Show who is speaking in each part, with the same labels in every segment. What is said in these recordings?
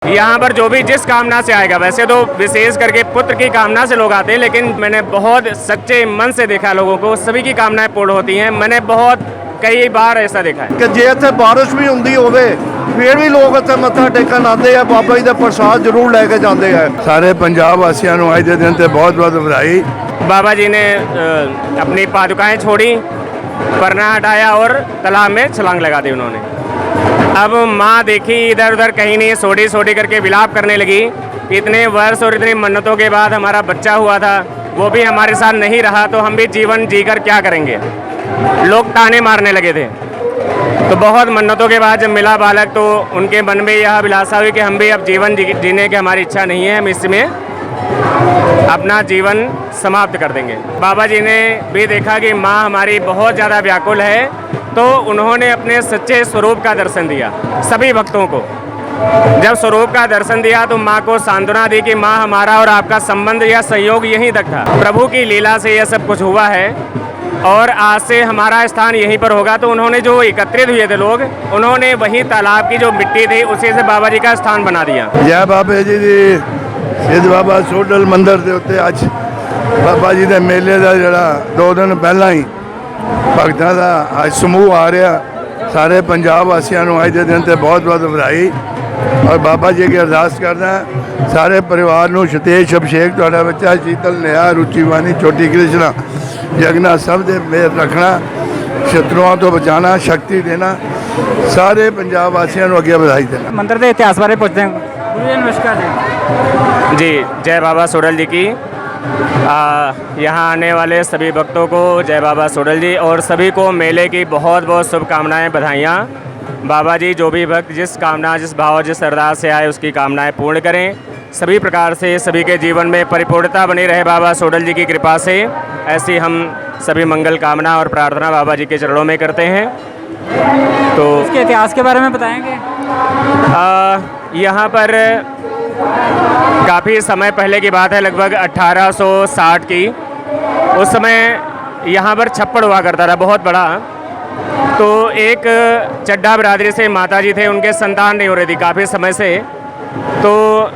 Speaker 1: यहाँ पर जो भी जिस कामना से आएगा, वैसे तो विशेष करके पुत्र की कामना से लोग आते हैं, लेकिन मैंने बहुत सच्चे मन से देखा लोगों को, सभी की कामनाएं पूर्ण होती हैं। मैंने बहुत कई बार ऐसा देखा है
Speaker 2: कि जे इत्थे बारिश भी हुंदी होवे फिर भी लोग इत्थे मत्था टेकन आते हैं, बाबा जी का प्रसाद जरूर लैके जाते हैं।
Speaker 3: सारे पंजाब वासियों को अज के दिन ते बहुत बहुत बधाई।
Speaker 1: बाबा जी ने अपनी पादुकाएं छोड़ी, परना हटाया और तालाब में छलांग लगा दी उन्होंने। अब माँ देखी इधर उधर कहीं नहीं, सोडी सोडी करके विलाप करने लगी। इतने वर्ष और इतनी मन्नतों के बाद हमारा बच्चा हुआ था, वो भी हमारे साथ नहीं रहा, तो हम भी जीवन जीकर क्या करेंगे। लोग ताने मारने लगे थे। तो बहुत मन्नतों के बाद जब मिला बालक, तो उनके मन में यह अभिलाषा हुई कि हम भी अब जीवन जीने की हमारी इच्छा नहीं है, हम इसमें अपना जीवन समाप्त कर देंगे। बाबा जी ने भी देखा कि माँ हमारी बहुत ज़्यादा व्याकुल है, तो उन्होंने अपने सच्चे स्वरूप का दर्शन दिया सभी भक्तों को। जब स्वरूप का दर्शन दिया तो माँ को सांत्वना दी कि माँ हमारा और आपका संबंध या सहयोग यहीं तक था, प्रभु की लीला से यह सब कुछ हुआ है और आज से हमारा स्थान यहीं पर होगा। तो उन्होंने जो एकत्रित हुए थे लोग, उन्होंने वही तालाब की जो मिट्टी थी उसी से बाबा जी का स्थान बना दिया।
Speaker 3: जय बाबे जी दी सिद्ध बाबा सोडल मंदिर के उत्ते अज बाबा जी के मेले का जरा 2 दिन पहला ही भगतों का अज समूह आ रहा। सारे पंजाब वासियों को अज के दिन ते बहुत बहुत बधाई और बाबा जी की अरदास करना सारे परिवार को सतेज अभिषेक तुहाडा बच्चा शीतल नेहा रुचिवानी छोटी कृष्णा जगना सब दे मेहर रखना, शत्रुओं तो बचाना, शक्ति देना। सारे पंजाब वासियों को अगे बधाई देना।
Speaker 4: मंदिर के इतिहास बारे पूछते हैं गुरु जी। नमस्कार
Speaker 1: जी, जय बाबा सोडल जी की। यहाँ आने वाले सभी भक्तों को जय बाबा सोडल जी और सभी को मेले की बहुत बहुत शुभकामनाएं, बधाइयाँ। बाबा जी जो भी भक्त जिस कामना, जिस भाव, जिस अरदास से आए उसकी कामनाएं पूर्ण करें। सभी प्रकार से सभी के जीवन में परिपूर्णता बनी रहे बाबा सोडल जी की कृपा से, ऐसी हम सभी मंगल कामना और प्रार्थना बाबा जी के चरणों में करते हैं। तो
Speaker 4: इसके इतिहास के बारे में बताएंगे?
Speaker 1: यहाँ पर काफ़ी समय पहले की बात है, लगभग 1860 की। उस समय यहाँ पर छप्पड़ हुआ करता था बहुत बड़ा। तो एक चड्ढा बिरादरी से माता जी थे, उनके संतान नहीं हो रही थी काफ़ी समय से। तो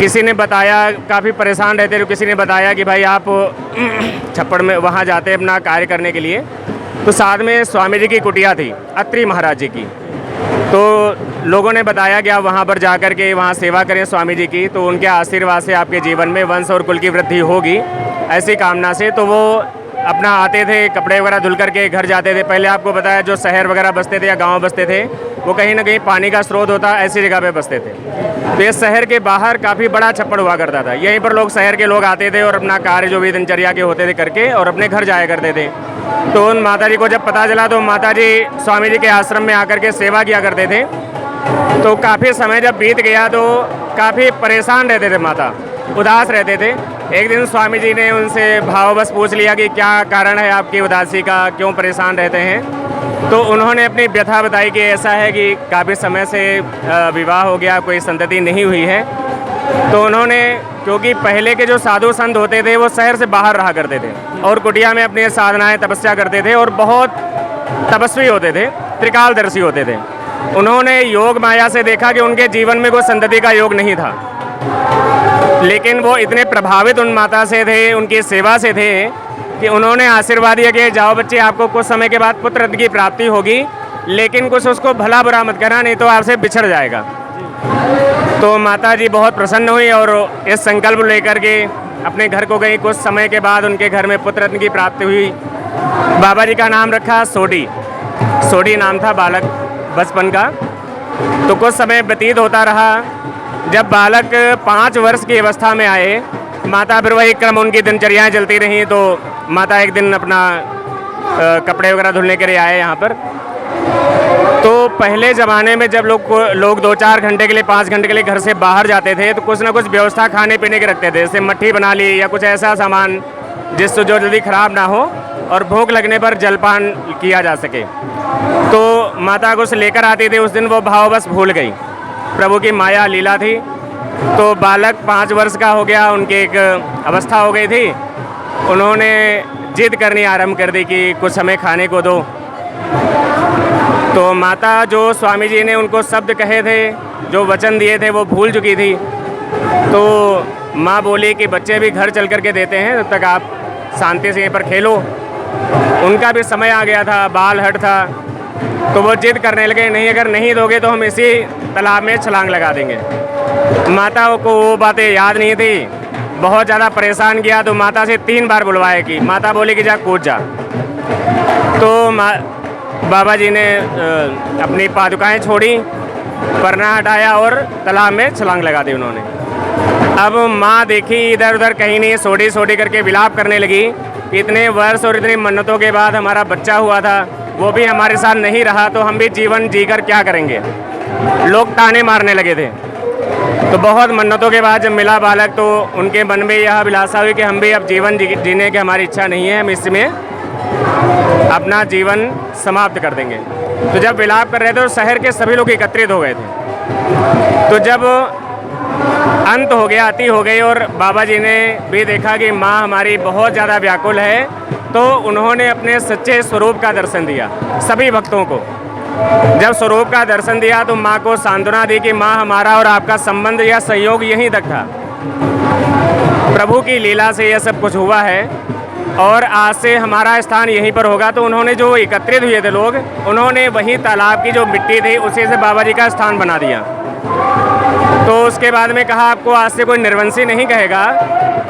Speaker 1: किसी ने बताया, काफ़ी परेशान रहते थे, किसी ने बताया कि भाई आप छप्पड़ में वहाँ जाते अपना कार्य करने के लिए। तो साथ में स्वामी जी की कुटिया थी, अत्रि महाराज जी की। तो लोगों ने बताया कि आप वहाँ पर जाकर के वहाँ सेवा करें स्वामी जी की, तो उनके आशीर्वाद से आपके जीवन में वंश और कुल की वृद्धि होगी, ऐसी कामना से। तो वो अपना आते थे, कपड़े वगैरह धुल करके घर जाते थे। पहले आपको बताया जो शहर वगैरह बसते थे या गांव बसते थे, वो कहीं ना कहीं पानी का स्रोत होता, ऐसी जगह पे बसते थे। तो ये शहर के बाहर काफ़ी बड़ा छप्पड़ हुआ करता था। यहीं पर लोग, शहर के लोग आते थे और अपना कार्य जो भी दिनचर्या के होते थे करके और अपने घर जाया करते थे। तो उन माता जी को जब पता चला, तो माता जी स्वामी जी के आश्रम में आकर के सेवा किया करते थे। तो काफ़ी समय जब बीत गया तो काफ़ी परेशान रहते थे माता, उदास रहते थे। एक दिन स्वामी जी ने उनसे भाववश पूछ लिया कि क्या कारण है आपकी उदासी का, क्यों परेशान रहते हैं। तो उन्होंने अपनी व्यथा बताई कि ऐसा है कि काफ़ी समय से विवाह हो गया, कोई संतति नहीं हुई है। तो उन्होंने, क्योंकि पहले के जो साधु संत होते थे वो शहर से बाहर रहा करते थे और कुटिया में अपनी साधनाएं तपस्या करते थे और बहुत तपस्वी होते थे, त्रिकालदर्शी होते थे। उन्होंने योग माया से देखा कि उनके जीवन में कोई संतति का योग नहीं था, लेकिन वो इतने प्रभावित उन माता से थे, उनकी सेवा से थे कि उन्होंने आशीर्वाद दिया कि जाओ बच्चे, आपको कुछ समय के बाद पुत्र रत्न की प्राप्ति होगी, लेकिन कुछ उसको भला बुरा मत करना, नहीं तो आपसे बिछड़ जाएगा। तो माता जी बहुत प्रसन्न हुई और इस संकल्प लेकर के अपने घर को गई। कुछ समय के बाद उनके घर में पुत्र रत्न की प्राप्ति हुई। बाबा जी का नाम रखा सोडी। सोडी नाम था बालक बचपन का। तो कुछ समय व्यतीत होता रहा। जब बालक 5 वर्ष की अवस्था में आए, माता फिर वही क्रम, उनकी दिनचर्याएँ चलती रहीं। तो माता एक दिन अपना कपड़े वगैरह धुलने के लिए आए यहाँ पर। तो पहले ज़माने में जब लोग 2-4 घंटे के लिए, 5 घंटे के लिए घर से बाहर जाते थे, तो कुछ ना कुछ व्यवस्था खाने पीने की रखते थे, जैसे मट्ठी बना ली या कुछ ऐसा सामान जिससे जो जल्दी ख़राब ना हो और भूख लगने पर जलपान किया जा सके। तो माता कुछ लेकर आती थी। उस दिन वो भाव बस भूल गई, प्रभु की माया लीला थी। तो बालक 5 वर्ष का हो गया, उनकी एक अवस्था हो गई थी। उन्होंने जिद करनी आरंभ कर दी कि कुछ हमें खाने को दो। तो माता जो स्वामी जी ने उनको शब्द कहे थे, जो वचन दिए थे, वो भूल चुकी थी। तो माँ बोली कि बच्चे भी घर चल कर के देते हैं, तब तक आप शांति से यहीं पर खेलो। उनका भी समय आ गया था, बाल हट था, तो वो जिद करने लगे, नहीं अगर नहीं दोगे तो हम इसी तालाब में छलांग लगा देंगे। माता को वो बातें याद नहीं थी, बहुत ज़्यादा परेशान किया, तो माता से 3 बार बुलवाए कि माता बोली कि जा कूद जा। तो बाबा जी ने अपनी पादुकाएं छोड़ी, परना हटाया और तालाब में छलांग लगा दी उन्होंने। अब माँ देखी इधर उधर कहीं नहीं, सोडी सोडी करके विलाप करने लगी। इतने वर्ष और इतनी मन्नतों के बाद हमारा बच्चा हुआ था, वो भी हमारे साथ नहीं रहा, तो हम भी जीवन जीकर क्या करेंगे। लोग ताने मारने लगे थे। तो बहुत मन्नतों के बाद जब मिला बालक, तो उनके मन में यह अभिलाषा हुई कि हम भी अब जीवन जीने की हमारी इच्छा नहीं है, हम इसमें अपना जीवन समाप्त कर देंगे। तो जब विलाप कर रहे थे तो शहर के सभी लोग एकत्रित हो गए थे। तो जब अंत हो गया, आती हो गई, और बाबा जी ने भी देखा कि माँ हमारी बहुत ज़्यादा व्याकुल है, तो उन्होंने अपने सच्चे स्वरूप का दर्शन दिया सभी भक्तों को। जब स्वरूप का दर्शन दिया तो माँ को सांत्वना दी कि माँ हमारा और आपका संबंध या सहयोग यहीं तक था, प्रभु की लीला से यह सब कुछ हुआ है और आज से हमारा स्थान यहीं पर होगा। तो उन्होंने जो एकत्रित हुए थे लोग, उन्होंने वहीं तालाब की जो मिट्टी थी उसी से बाबा जी का स्थान बना दिया। तो उसके बाद में कहा आपको आज से कोई निर्वंशी नहीं कहेगा,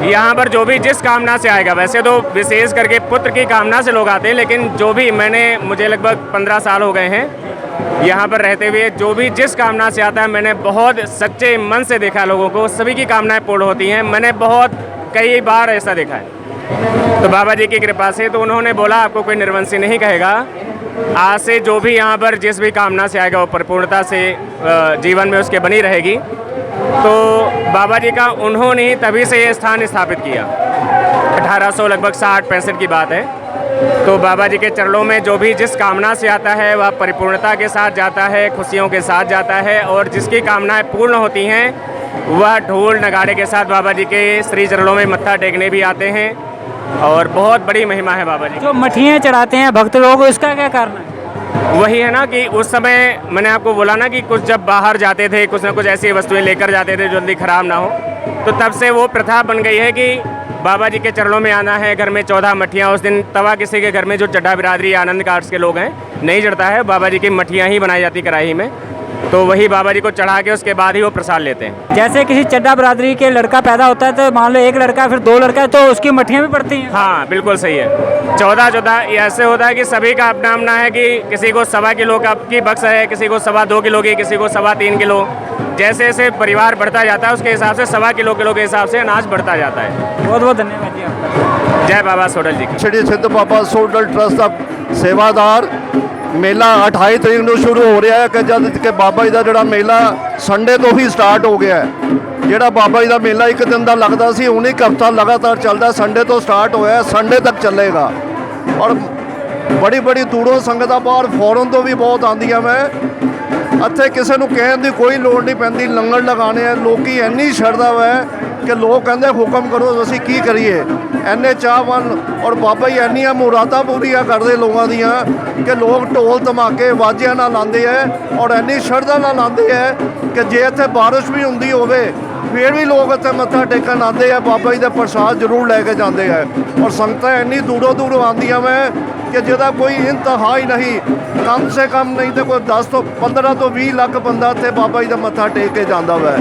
Speaker 1: यहाँ पर जो भी जिस कामना से आएगा, वैसे तो विशेष करके पुत्र की कामना से लोग आते हैं, लेकिन जो भी मुझे लगभग 15 साल हो गए हैं यहाँ पर रहते हुए, जो भी जिस कामना से आता है, मैंने बहुत सच्चे मन से देखा लोगों को, सभी की कामनाएं पूर्ण होती हैं। मैंने बहुत कई बार ऐसा देखा है। तो बाबा जी की कृपा से तो उन्होंने बोला आपको कोई निर्वंशी नहीं कहेगा, आज से जो भी यहाँ पर जिस भी कामना से आएगा वो परिपूर्णता से जीवन में उसके बनी रहेगी। तो बाबा जी का उन्होंने ही तभी से ये स्थान स्थापित किया, 1800 लगभग 60-65 की बात है। तो बाबा जी के चरणों में जो भी जिस कामना से आता है वह परिपूर्णता के साथ जाता है, खुशियों के साथ जाता है, और जिसकी कामनाएं पूर्ण होती हैं वह ढोल नगाड़े के साथ बाबा जी के श्री चरणों में मत्था टेकने भी आते हैं। और बहुत बड़ी महिमा है बाबा जी।
Speaker 4: जो मठियाँ चढ़ाते हैं भक्त लोग, इसका क्या कारण है?
Speaker 1: वही है ना कि उस समय मैंने आपको बोला ना कि कुछ जब बाहर जाते थे, कुछ ना कुछ ऐसी वस्तुएं लेकर जाते थे जो जल्दी खराब ना हो, तो तब से वो प्रथा बन गई है कि बाबा जी के चरणों में आना है। घर में 14 मठियाँ, उस दिन तवा किसी के घर में जो चड्ढा बिरादरी आनंद कास्ट के लोग हैं नहीं चढ़ता है, बाबा जी की मठियाँ ही बनाई जाती कढ़ाई में, तो वही बाबा जी को चढ़ा के उसके बाद ही वो प्रसाद लेते हैं।
Speaker 4: जैसे किसी चड्ढा बिरादरी के लड़का पैदा होता है, तो मान लो एक लड़का फिर 2 लड़का, तो उसकी मठियाँ भी पड़ती हैं।
Speaker 1: हाँ बिल्कुल सही है। 14 ये ऐसे होता है कि सभी का अपना अपना है, कि किसी को 1.25 किलो की बक्स है, किसी को 2.25 किलो की, किसी को 3.25 किलो। जैसे जैसे परिवार बढ़ता जाता है उसके हिसाब से 1.25 किलो के हिसाब से अनाज बढ़ता जाता है।
Speaker 4: बहुत बहुत धन्यवाद जी आपका।
Speaker 1: जय बाबा सोडल जी की।
Speaker 2: श्री सिद्ध बाबा सोडल ट्रस्ट ਦਾ ਸੇਵਾਦਾਰ ਮੇਲਾ 28 ਤਰੀਕ ਨੂੰ ਸ਼ੁਰੂ ਹੋ ਰਿਹਾ ਹੈ ਕਿ ਜਦ ਕਿ ਬਾਬਾ ਜੀ ਦਾ ਜਿਹੜਾ ਮੇਲਾ ਸੰਡੇ ਤੋਂ ਹੀ ਸਟਾਰਟ ਹੋ ਗਿਆ ਹੈ। ਜਿਹੜਾ ਬਾਬਾ ਜੀ ਦਾ ਮੇਲਾ ਇੱਕ ਦਿਨ ਦਾ ਲੱਗਦਾ ਸੀ, ਹੁਣ ਇੱਕ ਹਫ਼ਤਾ ਲਗਾਤਾਰ ਚੱਲਦਾ, ਸੰਡੇ ਤੋਂ ਸਟਾਰਟ ਹੋਇਆ ਹੈ, ਸੰਡੇ ਤੱਕ ਚੱਲੇਗਾ। ਔਰ ਬੜੀ ਬੜੀ ਦੂਰੋਂ ਸੰਗਤਾਂ ਬਾਹਰ ਫੋਰਨ ਤੋਂ ਵੀ ਬਹੁਤ ਆਉਂਦੀਆਂ ਵੇ। ਇੱਥੇ ਕਿਸੇ ਨੂੰ ਕਹਿਣ ਦੀ ਕੋਈ ਲੋੜ ਨਹੀਂ ਪੈਂਦੀ, ਲੰਗਰ ਲਗਾਉਣੇ ਆ। ਲੋਕੀ ਇੰਨੀ ਸ਼ਰਧਾ ਵੇ ਕਿ ਲੋਕ ਕਹਿੰਦੇ ਹੁਕਮ ਕਰੋ ਅਸੀਂ ਕੀ ਕਰੀਏ, ਇੰਨੇ ਚਾਹਵਾਨ। ਔਰ ਬਾਬਾ ਜੀ ਇੰਨੀਆਂ ਮੁਰਾਦਾਂ ਪੂਰੀਆਂ ਕਰਦੇ ਲੋਕਾਂ ਦੀਆਂ ਕਿ ਲੋਕ ਢੋਲ ਧਮਾਕੇ ਵਾਜਿਆਂ ਨਾਲ ਲਾਉਂਦੇ ਹੈ, ਔਰ ਇੰਨੀ ਸ਼ਰਧਾ ਨਾਲ ਲਾਉਂਦੇ ਹੈ ਕਿ ਜੇ ਇੱਥੇ ਬਾਰਿਸ਼ ਵੀ ਹੁੰਦੀ ਹੋਵੇ ਫਿਰ ਵੀ ਲੋਕ ਇੱਥੇ ਮੱਥਾ ਟੇਕਣ ਆਉਂਦੇ ਆ, ਬਾਬਾ ਜੀ ਦਾ ਪ੍ਰਸਾਦ ਜ਼ਰੂਰ ਲੈ ਕੇ ਜਾਂਦੇ ਹੈ। ਔਰ ਸੰਗਤਾਂ ਇੰਨੀ ਦੂਰੋਂ ਦੂਰੋਂ ਆਉਂਦੀਆਂ ਵੇ ਕਿ ਜਿਹਦਾ ਕੋਈ ਇੰਤਹਾ ਹੀ ਨਹੀਂ। ਕਮ ਸੇ ਕਮ ਨਹੀਂ ਤਾਂ ਕੋਈ 10 ਤੋਂ 15 ਤੋਂ 20 ਲੱਖ ਬੰਦਾ ਇੱਥੇ ਬਾਬਾ ਜੀ ਦਾ ਮੱਥਾ ਟੇਕ ਕੇ ਜਾਂਦਾ ਵਾ।